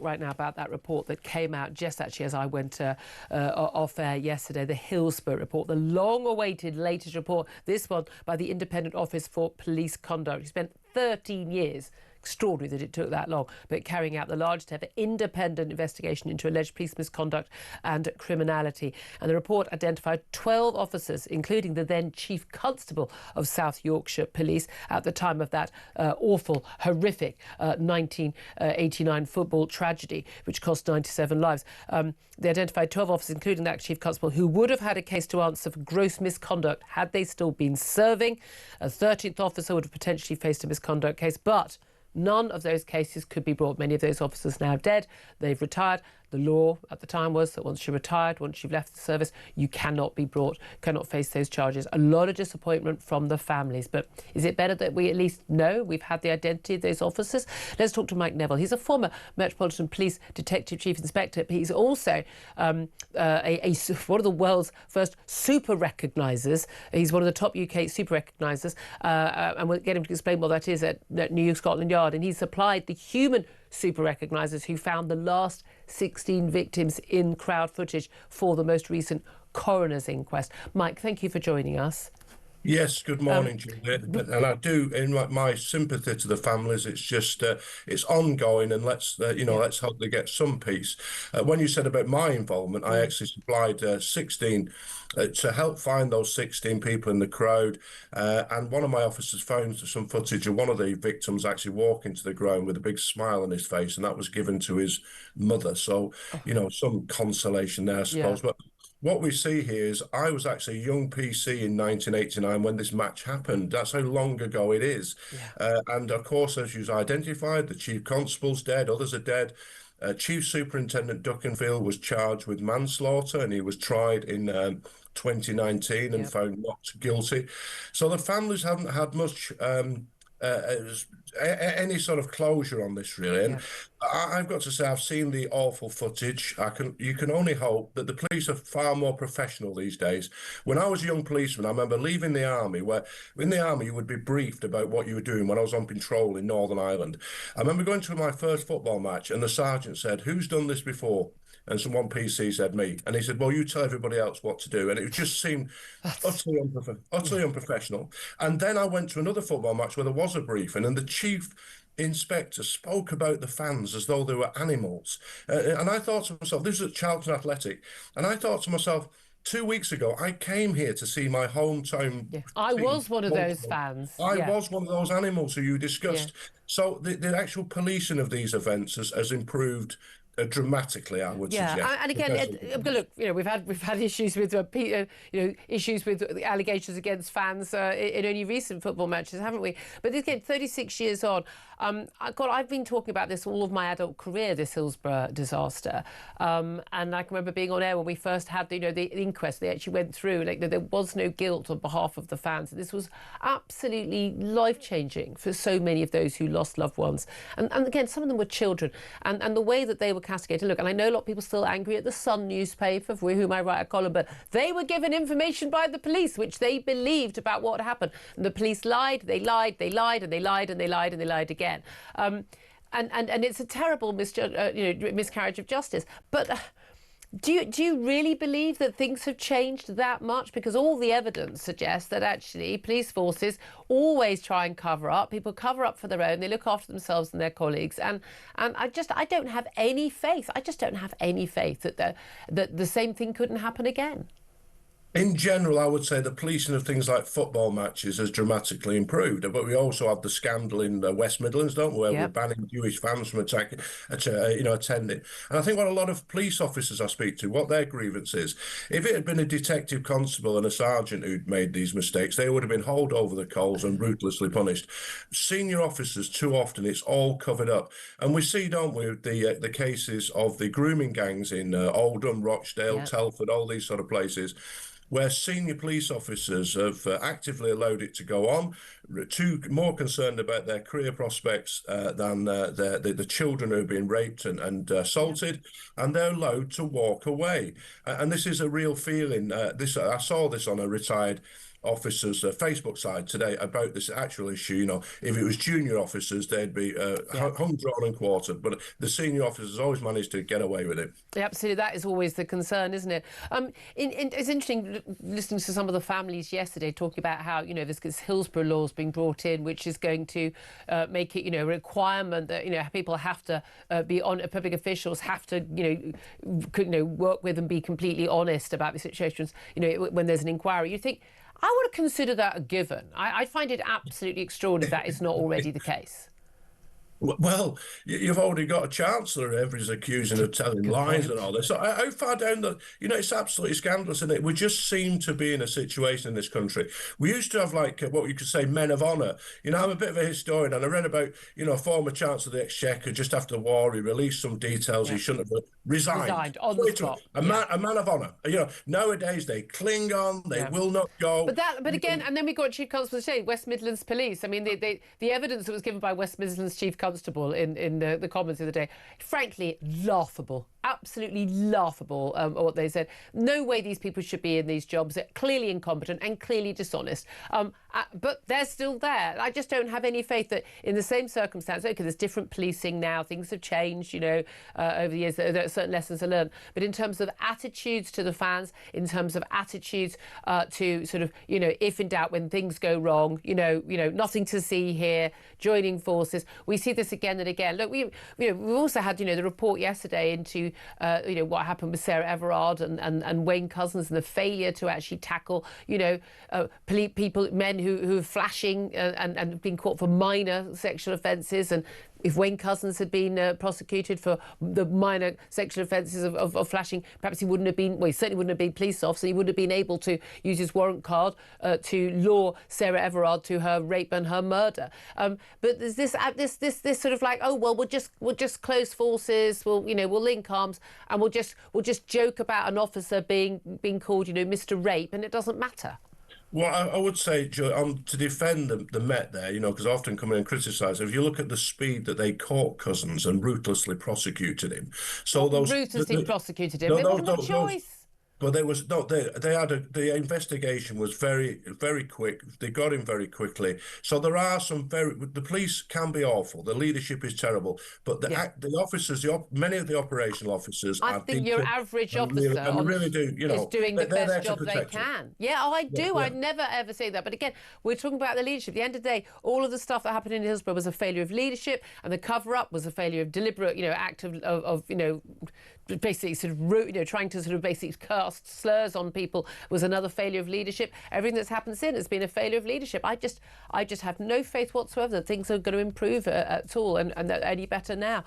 Right now about that report that came out just actually as I went off air yesterday, the Hillsborough report, the long-awaited latest report, this one by the Independent Office for Police Conduct. He spent 13 years. Extraordinary that it took that long, but carrying out the largest ever independent investigation into alleged police misconduct and criminality. And the report identified 12 officers, including the then Chief Constable of South Yorkshire Police at the time of that awful, horrific 1989 football tragedy, which cost 97 lives. They identified 12 officers, including that Chief Constable, who would have had a case to answer for gross misconduct had they still been serving. A 13th officer would have potentially faced a misconduct case, but none of those cases could be brought. Many of those officers now dead. They've retired. The law at the time was that once you're retired, once you've left the service, you cannot be brought, cannot face those charges. A lot of disappointment from the families. But is it better that we at least know we've had the identity of those officers? Let's talk to Mike Neville. He's a former Metropolitan Police Detective Chief Inspector, but he's also one of the world's first super recognisers. He's one of the top UK super recognisers, and we'll get him to explain what that is at New Scotland Yard. And he's supplied the human super recognisers who found the last 16 victims in crowd footage for the most recent coroner's inquest. Mike, thank you for joining us. Yes, good morning, Julia. And I do, in my sympathy to the families, it's just, it's ongoing, and let's hope they get some peace. When you said about my involvement, I actually supplied 16 to help find those 16 people in the crowd. And one of my officers found some footage of one of the victims actually walking to the ground with a big smile on his face, and that was given to his mother. So, some consolation there, I suppose. Yeah. But what we see here is I was actually a young PC in 1989 when this match happened. That's how long ago it is. Yeah. And of course, as you've identified, the Chief Constable's dead, others are dead. Chief Superintendent Duckenfield was charged with manslaughter, and he was tried in 2019 and found not guilty. So the families haven't had much any sort of closure on this, really. And I've got to say, I've seen the awful footage. You can only hope that the police are far more professional these days. When I was a young policeman, I remember leaving the army, where in the army you would be briefed about what you were doing when I was on patrol in Northern Ireland. I remember going to my first football match, and the sergeant said, "Who's done this before?" And someone PC said me. And he said, "Well, you tell everybody else what to do." And it just seemed utterly unprofessional. And then I went to another football match where there was a briefing, and the chief inspector spoke about the fans as though they were animals. And I thought to myself, this is at Charlton Athletic, and I thought to myself, 2 weeks ago, I came here to see my hometown. Yeah. I was one of those fans. I was one of those animals who you discussed. Yeah. So the actual policing of these events has improved dramatically, I would suggest. Yeah, and again, look, we've had issues with issues with allegations against fans in only recent football matches, haven't we? But again, 36 years on, I've been talking about this all of my adult career, this Hillsborough disaster, and I can remember being on air when we first had the inquest. They actually went through, there was no guilt on behalf of the fans. This was absolutely life-changing for so many of those who lost loved ones, and again, some of them were children, and the way that they were castigated. Look, and I know a lot of people still angry at the Sun newspaper, for whom I write a column, but they were given information by the police which they believed about what happened. And the police lied, they lied, they lied, and they lied, and they lied, and they lied again. And it's a terrible miscarriage of justice. But do you really believe that things have changed that much? Because all the evidence suggests that actually police forces always try and cover up. People cover up for their own. They look after themselves and their colleagues. And I don't have any faith. I just don't have any faith that the same thing couldn't happen again. In general, I would say the policing of things like football matches has dramatically improved. But we also have the scandal in the West Midlands, don't we, where we're banning Jewish fans from attending. And I think what a lot of police officers I speak to, what their grievance is, if it had been a detective constable and a sergeant who'd made these mistakes, they would have been hauled over the coals and ruthlessly punished. Senior officers, too often, it's all covered up. And we see, don't we, the cases of the grooming gangs in Oldham, Rochdale, Telford, all these sort of places, where senior police officers have actively allowed it to go on, more concerned about their career prospects than the children who have been raped and assaulted, and they're allowed to walk away. And this is a real feeling. I saw this on a retired officers' Facebook side today about this actual issue. You know, if it was junior officers, they'd be hung, drawn, and quartered. But the senior officers always managed to get away with it. Yeah, absolutely, that is always the concern, isn't it? It's interesting listening to some of the families yesterday talking about how, you know, this Hillsborough law is being brought in, which is going to make it, you know, a requirement that, you know, people have to be on. Public officials have to, you know, work with and be completely honest about the situations. You know, when there's an inquiry, you think, I would consider that a given. I find it absolutely extraordinary that it's not already the case. Well, you've already got a chancellor everybody's accusing of telling lies and all this. So how far down the, you know, it's absolutely scandalous, isn't it? We just seem to be in a situation in this country. We used to have, like, what you could say, men of honour. You know, I'm a bit of a historian, and I read about, you know, a former chancellor of the Exchequer just after the war. He released some details. He shouldn't have resigned on the spot. A man of honour. You know, nowadays they cling on. They will not go. But again, and then we got Chief Constable today, West Midlands Police. I mean, the evidence that was given by West Midlands Chief Constable in the Commons the other day, frankly, laughable. Absolutely laughable, what they said. No way these people should be in these jobs. They're clearly incompetent and clearly dishonest. But they're still there. I just don't have any faith that in the same circumstance, okay, there's different policing now, things have changed, you know, over the years, there are certain lessons to learn. But in terms of attitudes to the fans, in terms of attitudes to sort of, you know, if in doubt, when things go wrong, you know, nothing to see here, joining forces. We see this again and again. Look, we've also had, you know, the report yesterday into, you know, what happened with Sarah Everard and Wayne Couzens and the failure to actually tackle, you know, people, men who are flashing and been caught for minor sexual offences. And if Wayne Couzens had been prosecuted for the minor sexual offences of flashing, perhaps he wouldn't have been, well, he certainly wouldn't have been police officer. He would have been able to use his warrant card to lure Sarah Everard to her rape and her murder. But there's this sort of like, oh well, we'll just close forces. We'll link arms, and we'll just joke about an officer being called, you know, Mr. Rape, and it doesn't matter. Well, I would say, to defend the Met there, you know, because I often come in and criticise. If you look at the speed that they caught Couzens and ruthlessly prosecuted him, prosecuted him. They had no choice. But there was no. The investigation was very, very quick. They got him very quickly. So there are some the police can be awful. The leadership is terrible. But the officers, many of the operational officers, I think your average officer really do, you know, is doing the best job they can. Yeah, I do. Yeah. I'd never ever say that. But again, we're talking about the leadership. At the end of the day, all of the stuff that happened in Hillsborough was a failure of leadership, and the cover-up was a failure of deliberate, you know, act of you know, basically sort of, you know, trying to sort of basically cast slurs on people was another failure of leadership. Everything that's happened since has been a failure of leadership. I just have no faith whatsoever that things are going to improve at all and that any better now.